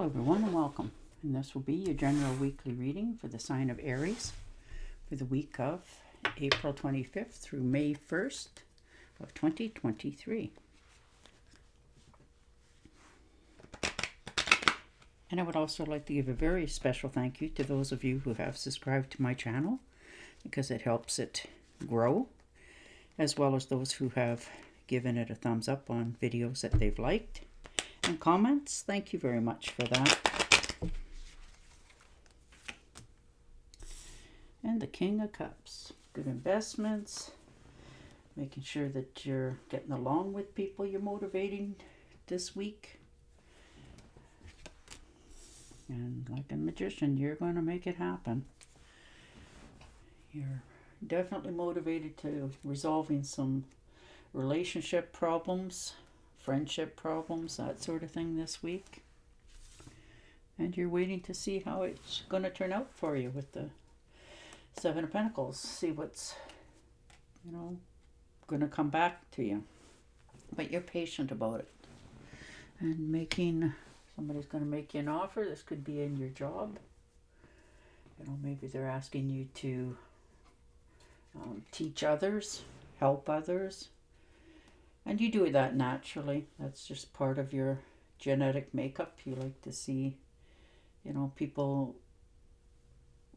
Hello everyone and welcome. And this will be your general weekly reading for the sign of Aries for the week of April 25th through May 1st of 2023. And I would also like to give a very special thank you to those of you who have subscribed to my channel because it helps it grow, as well as those who have given it a thumbs up on videos that they've liked. And comments, thank you very much for that. And the King of Cups, good investments, making sure that you're getting along with people you're motivating this week. And like a magician, you're going to make it happen. You're definitely motivated to resolving some relationship problems, friendship problems, that sort of thing this week. And you're waiting to see how it's going to turn out for you with the Seven of Pentacles. See what's, going to come back to you. But you're patient about it. And somebody's going to make you an offer. This could be in your job. Maybe they're asking you to teach others, help others. And you do that naturally. That's just part of your genetic makeup. You like to see, people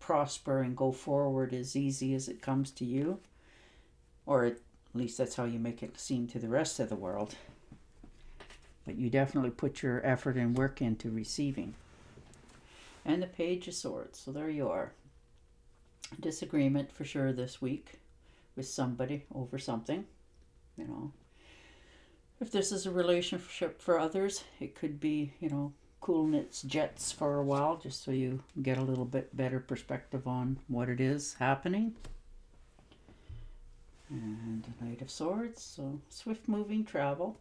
prosper and go forward as easy as it comes to you. Or at least that's how you make it seem to the rest of the world. But you definitely put your effort and work into receiving. And the Page of Swords. So there you are. Disagreement for sure this week with somebody over something, If this is a relationship for others, it could be, cooling its jets for a while just so you get a little bit better perspective on what it is happening. And the Knight of Swords, so swift moving travel.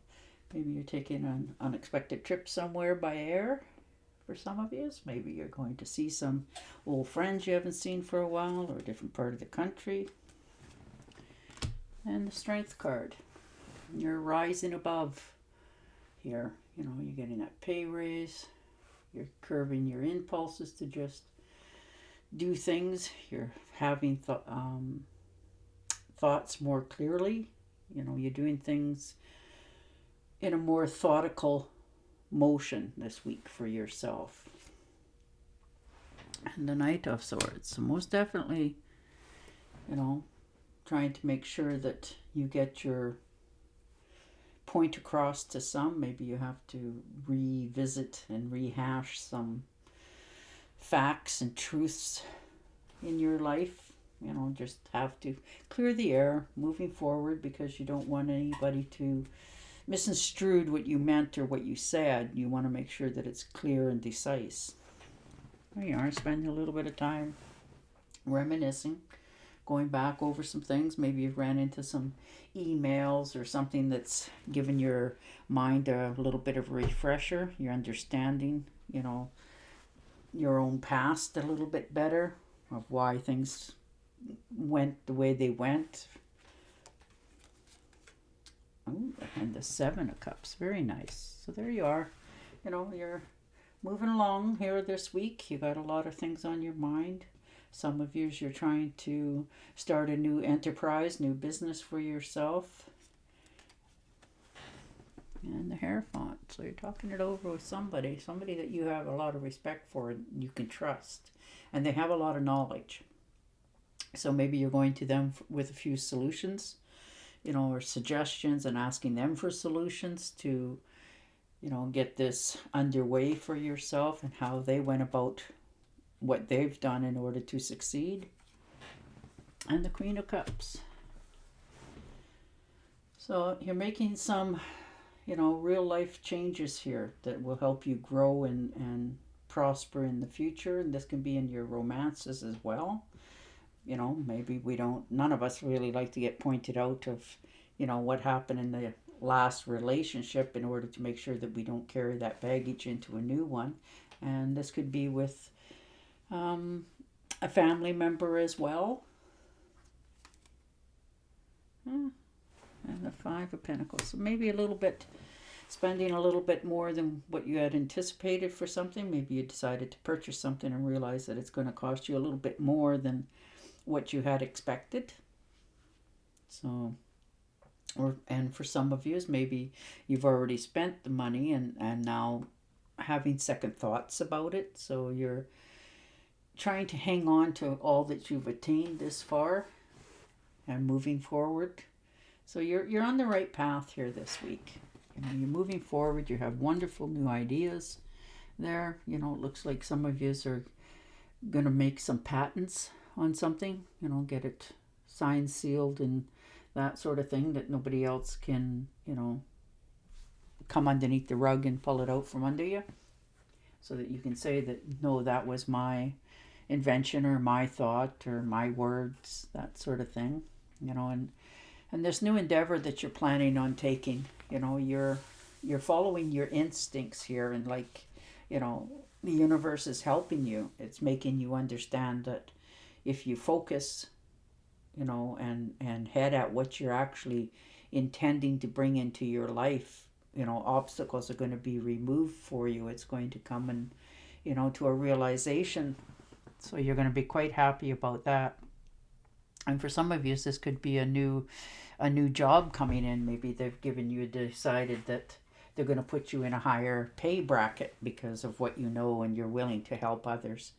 Maybe you're taking an unexpected trip somewhere by air for some of you. Maybe you're going to see some old friends you haven't seen for a while or a different part of the country. And the Strength card. You're rising above here. You're getting that pay raise. You're curbing your impulses to just do things. You're having thoughts more clearly. You're doing things in a more thoughtful motion this week for yourself. And the Knight of Swords. So most definitely, trying to make sure that you get your point across to some. Maybe you have to revisit and rehash some facts and truths in your life. Just have to clear the air moving forward because you don't want anybody to misconstrued what you meant or what you said. You want to make sure that it's clear and concise. There you are, spending a little bit of time reminiscing, going back over some things. Maybe you've ran into some emails or something that's given your mind a little bit of a refresher. You're understanding, your own past a little bit better, of why things went the way they went. Ooh, and the Seven of Cups, very nice. So there you are. You're moving along here this week. You got a lot of things on your mind. Some of you're trying to start a new enterprise, new business for yourself. And the Hierophant. So you're talking it over with somebody that you have a lot of respect for and you can trust. And they have a lot of knowledge. So maybe you're going to them with a few solutions, or suggestions, and asking them for solutions to, get this underway for yourself and how they went about what they've done in order to succeed. And the Queen of Cups. So you're making some, real life changes here that will help you grow and prosper in the future. And this can be in your romances as well. Maybe none of us really like to get pointed out of, what happened in the last relationship in order to make sure that we don't carry that baggage into a new one. And this could be with a family member as well. And the Five of Pentacles. So maybe a little bit spending a little bit more than what you had anticipated for something. Maybe you decided to purchase something and realize that it's going to cost you a little bit more than what you had expected. So, and for some of you, maybe you've already spent the money and now having second thoughts about it. So you're trying to hang on to all that you've attained this far and moving forward. So you're on the right path here this week. You're moving forward. You have wonderful new ideas there. It looks like some of you are going to make some patents on something, get it signed, sealed, and that sort of thing, that nobody else can, come underneath the rug and pull it out from under you, so that you can say that, no, that was my invention or my thought or my words, that sort of thing, and this new endeavor that you're planning on taking, you're following your instincts here, and the universe is helping you. It's making you understand that if you focus, and head at what you're actually intending to bring into your life, obstacles are going to be removed for you. It's going to come and, to a realization. So you're going to be quite happy about that. And for some of you, this could be a new job coming in. Maybe they've decided that they're going to put you in a higher pay bracket because of what and you're willing to help others.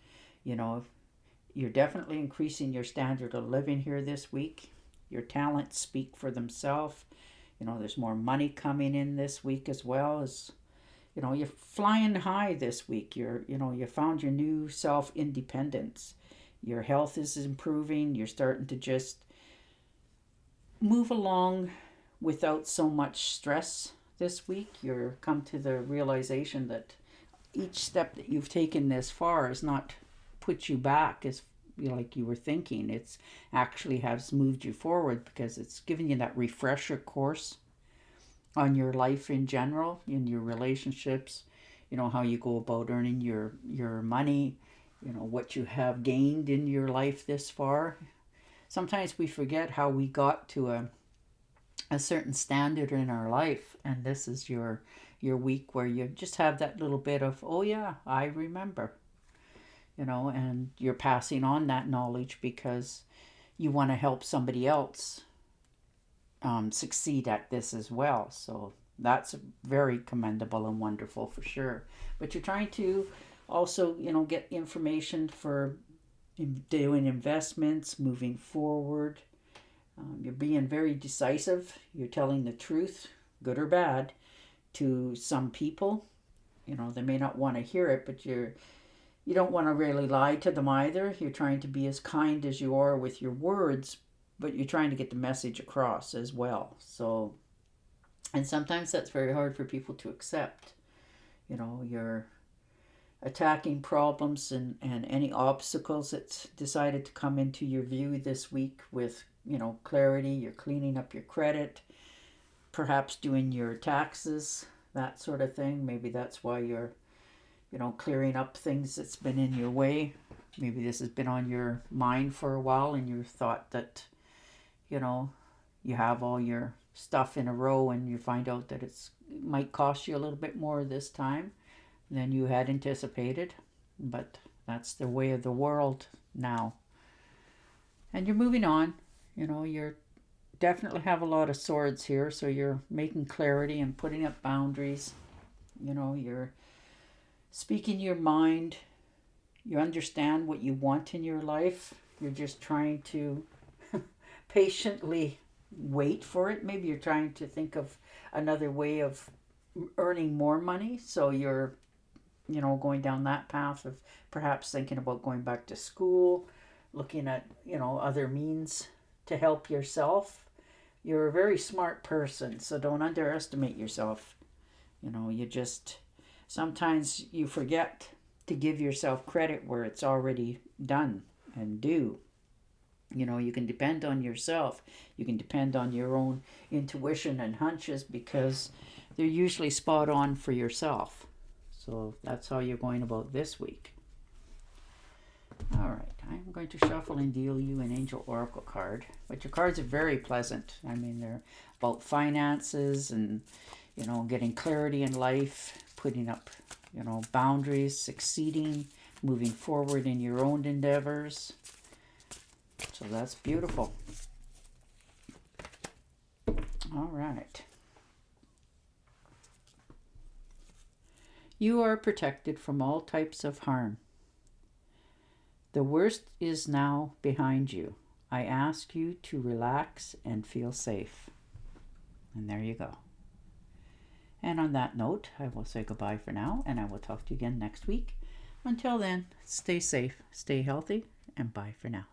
You're definitely increasing your standard of living here this week. Your talents speak for themselves. There's more money coming in this week, as well as, you're flying high this week. You found your new self-independence. Your health is improving. You're starting to just move along without so much stress this week. You're come to the realization that each step that you've taken this far has not put you back as like you were thinking. It's actually has moved you forward, because it's given you that refresher course on your life in general, in your relationships, how you go about earning your money, what you have gained in your life this far. Sometimes we forget how we got to a certain standard in our life, and this is your week where you just have that little bit of, oh yeah, I remember, and you're passing on that knowledge because you want to help somebody else succeed at this as well. So that's very commendable and wonderful for sure. But you're trying to also, get information for doing investments, moving forward. You're being very decisive. You're telling the truth, good or bad, to some people. They may not want to hear it, but you don't want to really lie to them either. You're trying to be as kind as you are with your words, but you're trying to get the message across as well. So, and sometimes that's very hard for people to accept. You're attacking problems and any obstacles that's decided to come into your view this week with, clarity. You're cleaning up your credit, perhaps doing your taxes, that sort of thing. Maybe that's why you're clearing up things that's been in your way. Maybe this has been on your mind for a while, and you thought that, you have all your stuff in a row, and you find out that it might cost you a little bit more this time than you had anticipated. But that's the way of the world now. And you're moving on. You're definitely have a lot of swords here, so you're making clarity and putting up boundaries. You're speaking your mind. You understand what you want in your life. You're just trying to patiently wait for it. Maybe you're trying to think of another way of earning more money. So you're, going down that path of perhaps thinking about going back to school, looking at, other means to help yourself. You're a very smart person, so don't underestimate yourself. You just, sometimes you forget to give yourself credit where it's already done and due. You can depend on yourself. You can depend on your own intuition and hunches, because they're usually spot on for yourself. So that's how you're going about this week. All right, I'm going to shuffle and deal you an Angel Oracle card. But your cards are very pleasant. I mean, they're about finances and, you know, getting clarity in life, putting up, you know, boundaries, succeeding, moving forward in your own endeavors. So that's beautiful. All right. You are protected from all types of harm. The worst is now behind you. I ask you to relax and feel safe. And there you go. And on that note, I will say goodbye for now, and I will talk to you again next week. Until then, stay safe, stay healthy, and bye for now.